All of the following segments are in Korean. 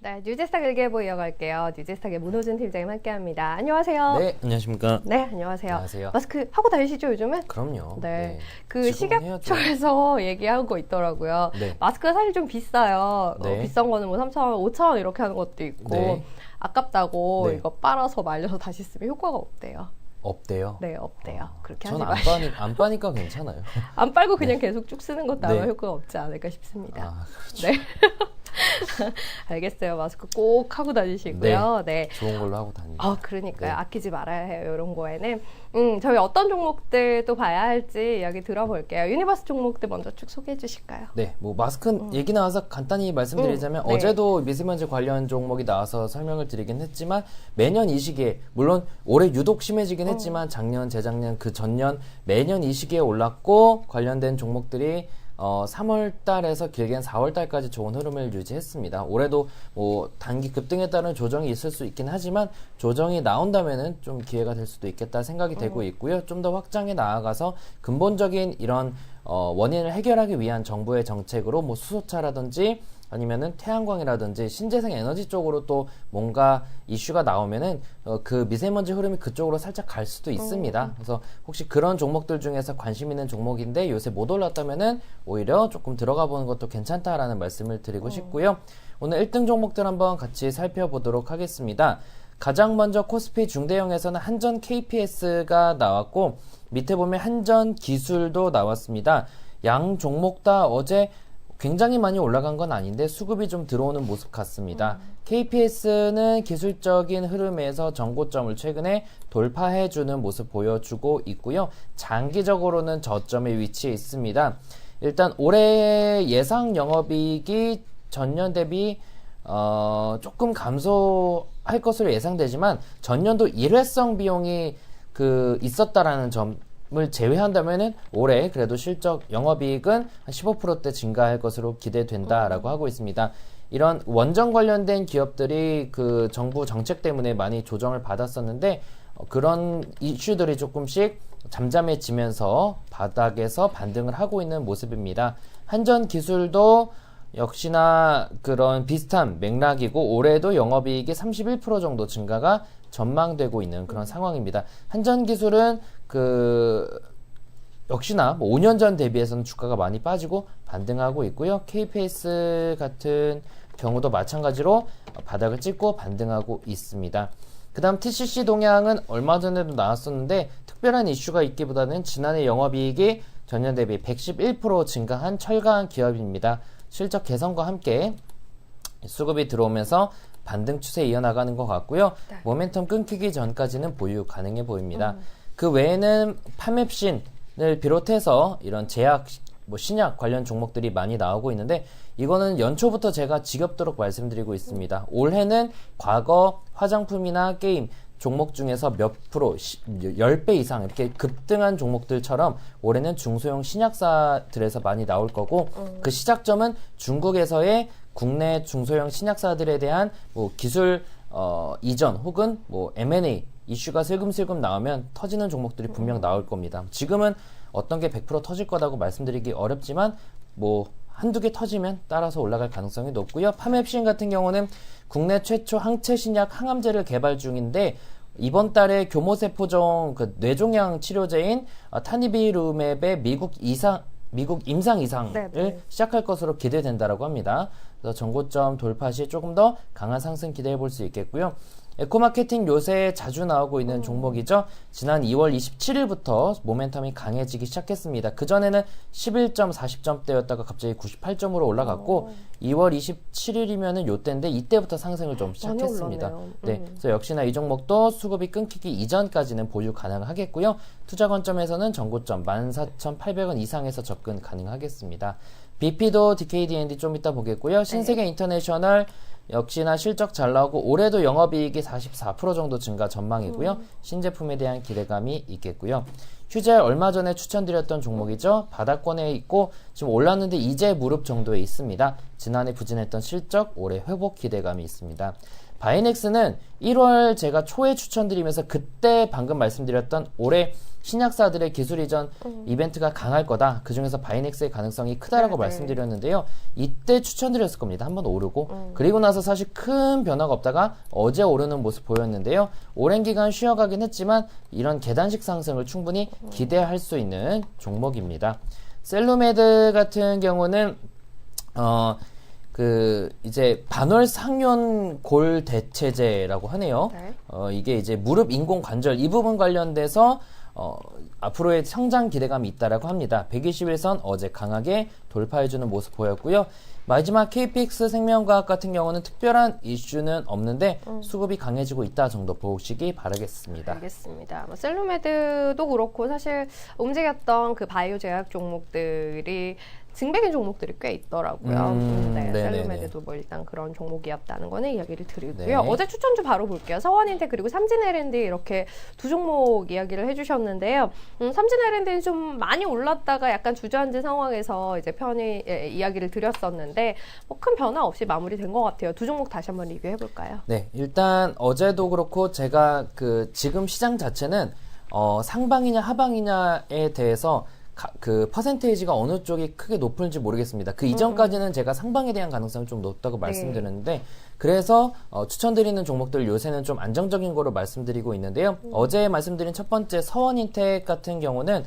네, 뉴제스탁 일기예보 이어갈게요. 뉴제스탁의 문호준 팀장님 함께합니다. 안녕하세요. 네, 안녕하십니까. 네, 안녕하세요. 안녕하세요. 마스크 하고 다니시죠, 요즘은? 그럼요. 네. 그 지금은 식약처에서 얘기하고 있더라고요. 네. 마스크가 사실 좀 비싸요. 네. 비싼 거는 뭐 3,000원, 5,000원 이렇게 하는 것도 있고. 네. 아깝다고 네. 이거 빨아서 말려서 다시 쓰면 효과가 없대요. 없대요. 네, 없대요. 그렇게 전 하지 마시고. 안 빠니까 괜찮아요. 안 빨고 그냥 계속 쭉 쓰는 것도 아마 네. 효과가 없지 않을까 싶습니다. 아, 그렇죠. 네. 알겠어요. 마스크 꼭 하고 다니시고요. 네. 좋은 걸로 하고 다니죠. 그러니까요. 네. 아끼지 말아야 해요. 이런 거에는. 저희 어떤 종목들 또 봐야 할지 이야기 들어볼게요. 유니버스 종목들 먼저 쭉 소개해 주실까요? 네, 뭐 마스크 얘기 나와서 간단히 말씀드리자면 네. 어제도 미세먼지 관련 종목이 나와서 설명을 드리긴 했지만 매년 이 시기에 물론 올해 유독 심해지긴 했지만 작년, 재작년, 그 전년 매년 이 시기에 올랐고 관련된 종목들이 3월 달에서 길게는 4월 달까지 좋은 흐름을 유지했습니다. 올해도 뭐 단기 급등에 따른 조정이 있을 수 있긴 하지만 조정이 나온다면은 좀 기회가 될 수도 있겠다 생각이 되고 있고요. 좀 더 확장해 나아가서 근본적인 이런 원인을 해결하기 위한 정부의 정책으로 뭐 수소차라든지 아니면은 태양광이라든지 신재생 에너지 쪽으로 또 뭔가 이슈가 나오면은 그 미세먼지 흐름이 그쪽으로 살짝 갈 수도 있습니다. 그래서 혹시 그런 종목들 중에서 관심 있는 종목인데 요새 못 올랐다면은 오히려 조금 들어가 보는 것도 괜찮다라는 말씀을 드리고 싶고요. 오늘 1등 종목들 한번 같이 살펴보도록 하겠습니다. 가장 먼저 코스피 중대형에서는 한전 KPS가 나왔고 밑에 보면 한전 기술도 나왔습니다. 양 종목 다 어제 굉장히 많이 올라간 건 아닌데 수급이 좀 들어오는 모습 같습니다. KPS는 기술적인 흐름에서 전고점을 최근에 돌파해주는 모습 보여주고 있고요. 장기적으로는 저점에 위치해 있습니다. 일단 올해 예상 영업이익이 전년 대비 조금 감소할 것으로 예상되지만 전년도 일회성 비용이 있었다라는 점을 제외한다면은 올해 그래도 실적 영업이익은 한 15%대 증가할 것으로 기대된다라고 하고 있습니다. 이런 원전 관련된 기업들이 그 정부 정책 때문에 많이 조정을 받았었는데 그런 이슈들이 조금씩 잠잠해지면서 바닥에서 반등을 하고 있는 모습입니다. 한전 기술도 역시나 그런 비슷한 맥락이고 올해도 영업이익이 31% 정도 증가가 전망되고 있는 그런 상황입니다. 한전기술은 역시나 뭐 5년 전 대비해서는 주가가 많이 빠지고 반등하고 있고요. KPS 같은 경우도 마찬가지로 바닥을 찍고 반등하고 있습니다. 그 다음 TCC 동향은 얼마 전에도 나왔었는데 특별한 이슈가 있기보다는 지난해 영업이익이 전년 대비 111% 증가한 철강 기업입니다. 실적 개선과 함께 수급이 들어오면서 반등 추세 이어나가는 것 같고요. 네. 모멘텀 끊기기 전까지는 보유 가능해 보입니다. 그 외에는 파맵신을 비롯해서 이런 제약, 신약 관련 종목들이 많이 나오고 있는데 이거는 연초부터 제가 지겹도록 말씀드리고 있습니다. 올해는 과거 화장품이나 게임 종목 중에서 몇 프로, 10배 이상 이렇게 급등한 종목들처럼 올해는 중소형 신약사들에서 많이 나올 거고 그 시작점은 중국에서의 국내 중소형 신약사들에 대한 뭐 기술 이전 혹은 뭐 M&A 이슈가 슬금슬금 나오면 터지는 종목들이 분명 나올 겁니다. 지금은 어떤 게 100% 터질 거라고 말씀드리기 어렵지만 뭐 한두 개 터지면 따라서 올라갈 가능성이 높고요. 파맵신 같은 경우는 국내 최초 항체 신약 항암제를 개발 중인데 이번 달에 교모세포종 뇌종양 치료제인 타니비루맵의 미국 임상 이상을 네. 시작할 것으로 기대된다라고 합니다. 그래서 전고점 돌파 시 조금 더 강한 상승 기대해 볼 수 있겠고요. 에코마케팅 요새 자주 나오고 있는 종목이죠. 지난 2월 27일부터 모멘텀이 강해지기 시작했습니다. 그전에는 11점, 40점대였다가 갑자기 98점으로 올라갔고 2월 27일이면은 요때인데 이때부터 상승을 좀 시작했습니다. 네, 그래서 역시나 이 종목도 수급이 끊기기 이전까지는 보유 가능하겠고요. 투자 관점에서는 전고점 14,800원 이상에서 접근 가능하겠습니다. BP도 DKDND 좀 이따 보겠고요. 신세계 인터내셔널 역시나 실적 잘 나오고 올해도 영업이익이 44% 정도 증가 전망이고요. 신제품에 대한 기대감이 있겠고요. 휴젤 얼마 전에 추천드렸던 종목이죠. 바닥권에 있고 지금 올랐는데 이제 무릎 정도에 있습니다. 지난해 부진했던 실적 올해 회복 기대감이 있습니다. 바이넥스는 1월 제가 초에 추천드리면서 그때 방금 말씀드렸던 올해 신약사들의 기술 이전 이벤트가 강할 거다. 그중에서 바이넥스의 가능성이 크다라고 말씀드렸는데요. 이때 추천드렸을 겁니다. 한번 오르고. 그리고 나서 사실 큰 변화가 없다가 어제 오르는 모습 보였는데요. 오랜 기간 쉬어가긴 했지만 이런 계단식 상승을 충분히 기대할 수 있는 종목입니다. 셀루메드 같은 경우는 이제 반월상yon 골 대체제라고 하네요. 네. 이게 이제 무릎 인공 관절 이 부분 관련돼서 앞으로의 성장 기대감이 있다라고 합니다. 121선 어제 강하게 돌파해주는 모습 보였고요. 마지막 KPX 생명과학 같은 경우는 특별한 이슈는 없는데 수급이 강해지고 있다 정도 보시기 바라겠습니다. 알겠습니다. 뭐 셀루메드도 그렇고 사실 움직였던 그 바이오 제약 종목들이 증백인 종목들이 꽤 있더라고요. 네, 셀루메드도 뭐 일단 그런 종목이었다는 거는 이야기를 드리고요. 네. 어제 추천주 바로 볼게요. 서원인텍 그리고 삼진LND 이렇게 두 종목 이야기를 해주셨는데요. 삼진LND는 좀 많이 올랐다가 약간 주저앉은 상황에서 이제 편히 이야기를 드렸었는데 뭐 큰 변화 없이 마무리된 것 같아요. 두 종목 다시 한번 리뷰해 볼까요? 네, 일단 어제도 그렇고 제가 지금 시장 자체는 상방이냐 하방이냐에 대해서 그 퍼센테이지가 어느 쪽이 크게 높을지 모르겠습니다. 그 이전까지는 제가 상방에 대한 가능성이 좀 높다고 말씀드렸는데 그래서 추천드리는 종목들 요새는 좀 안정적인 거로 말씀드리고 있는데요. 어제 말씀드린 첫 번째 서원인텍 같은 경우는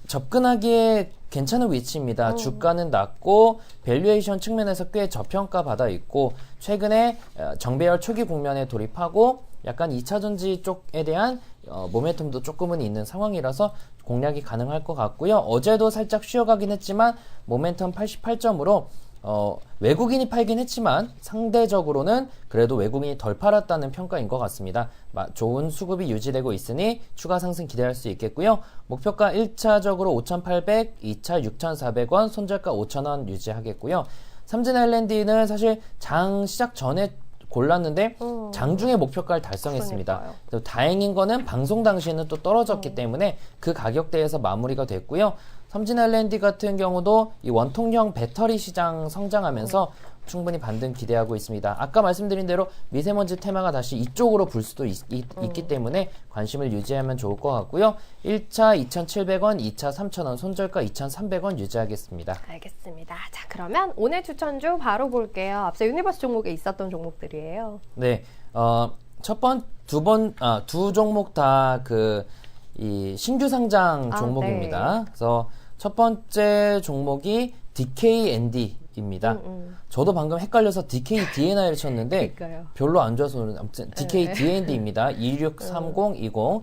접근하기에 괜찮은 위치입니다. 주가는 낮고 밸류에이션 측면에서 꽤 저평가 받아 있고 최근에 정배열 초기 국면에 돌입하고 약간 2차전지 쪽에 대한 모멘텀도 조금은 있는 상황이라서 공략이 가능할 것 같고요. 어제도 살짝 쉬어가긴 했지만 모멘텀 88점으로 외국인이 팔긴 했지만 상대적으로는 그래도 외국인이 덜 팔았다는 평가인 것 같습니다. 좋은 수급이 유지되고 있으니 추가 상승 기대할 수 있겠고요. 목표가 1차적으로 5,800, 2차 6,400원, 손절가 5,000원 유지하겠고요. 삼진아일랜드는 사실 장 시작 전에 골랐는데 장중에 목표가를 달성했습니다. 다행인 거는 방송 당시에는 또 떨어졌기 때문에 그 가격대에서 마무리가 됐고요. 삼진아일랜드 같은 경우도 이 원통형 배터리 시장 성장하면서 충분히 반등 기대하고 있습니다. 아까 말씀드린 대로 미세먼지 테마가 다시 이쪽으로 불 수도 있기 때문에 관심을 유지하면 좋을 것 같고요. 1차 2,700원, 2차 3,000원, 손절가 2,300원 유지하겠습니다. 알겠습니다. 자, 그러면 오늘 추천주 바로 볼게요. 앞서 유니버스 종목에 있었던 종목들이에요. 네, 두 종목 다 이 신규 상장 종목입니다. 네. 그래서 첫 번째 종목이 DKND입니다. 저도 방금 헷갈려서 DKDNI를 쳤는데 그러니까요. 별로 안 좋아서 아무튼 DKDND입니다. 263020.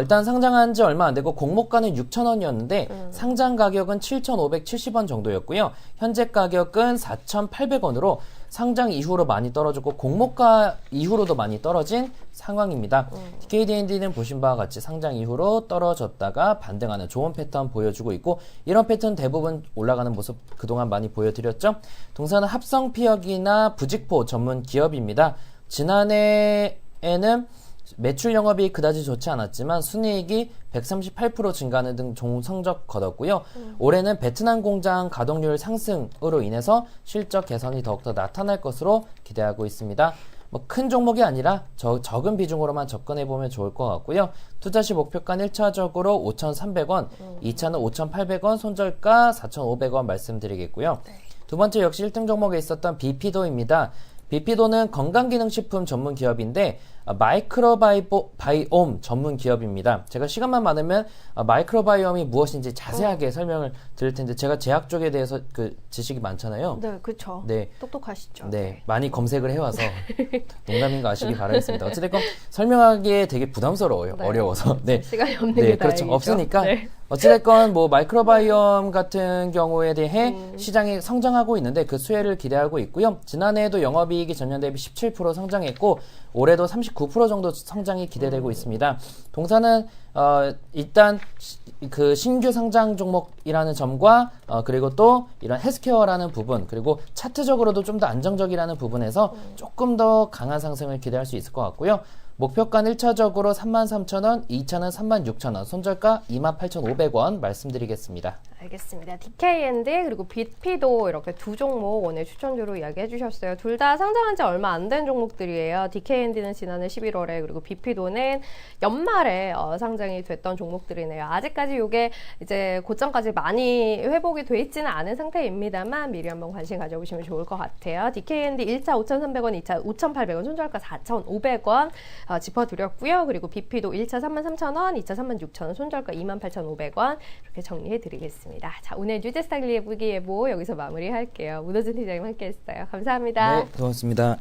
일단 상장한 지 얼마 안 되고 공모가는 6,000원이었는데 상장 가격은 7,570원 정도였고요. 현재 가격은 4,800원으로 상장 이후로 많이 떨어졌고 공모가 이후로도 많이 떨어진 상황입니다. DKDND는 보신 바와 같이 상장 이후로 떨어졌다가 반등하는 좋은 패턴 보여주고 있고 이런 패턴 대부분 올라가는 모습 그동안 많이 보여드렸죠. 동사는 합성피혁이나 부직포 전문 기업입니다. 지난해에는 매출 영업이 그다지 좋지 않았지만 순이익이 138% 증가하는 등 좋은 성적 거뒀고요. 올해는 베트남 공장 가동률 상승으로 인해서 실적 개선이 더욱더 나타날 것으로 기대하고 있습니다. 뭐 큰 종목이 아니라 적은 비중으로만 접근해보면 좋을 것 같고요. 투자 시 목표가는 1차적으로 5,300원, 2차는 5,800원, 손절가 4,500원 말씀드리겠고요. 두 번째 역시 1등 종목에 있었던 비피도입니다. 비피도는 건강기능식품 전문 기업인데 마이크로바이옴 전문 기업입니다. 제가 시간만 많으면 마이크로바이옴이 무엇인지 자세하게 설명을 드릴 텐데 제가 제약 쪽에 대해서 지식이 많잖아요. 네, 그렇죠. 네. 똑똑하시죠. 네, 많이 검색을 해와서 농담인 거 아시기 바라겠습니다. 어찌됐건 설명하기에 되게 부담스러워요. 네. 어려워서. 네. 시간이 없는 네, 게 그렇죠. 다행이죠. 없으니까. 네. 어찌됐건 뭐 마이크로바이옴 같은 경우에 대해 시장이 성장하고 있는데 그 수혜를 기대하고 있고요. 지난해에도 영업이익이 전년 대비 17% 성장했고 올해도 39% 정도 성장이 기대되고 있습니다. 동사는 일단 그 신규 상장 종목이라는 점과 그리고 또 이런 헬스케어라는 부분 그리고 차트적으로도 좀 더 안정적이라는 부분에서 조금 더 강한 상승을 기대할 수 있을 것 같고요. 목표가는 1차적으로 33,000원, 2차는 36,000원, 손절가 28,500원 말씀드리겠습니다. 알겠습니다. DKND 그리고 BP도 이렇게 두 종목 오늘 추천주로 이야기해 주셨어요. 둘 다 상장한 지 얼마 안 된 종목들이에요. DKND는 지난해 11월에 그리고 BP도는 연말에 상장이 됐던 종목들이네요. 아직까지 이게 이제 고점까지 많이 회복이 돼 있지는 않은 상태입니다만 미리 한번 관심 가져보시면 좋을 것 같아요. DKND 1차 5,300원, 2차 5,800원, 손절가 4,500원 짚어드렸고요. 그리고 BP도 1차 33,000원, 2차 36,000원, 손절가 28,500원 이렇게 정리해 드리겠습니다. 자, 오늘 뉴제스탁 예보기 예보 여기서 마무리할게요. 문호준 팀장님 함께했어요. 감사합니다. 네, 고맙습니다.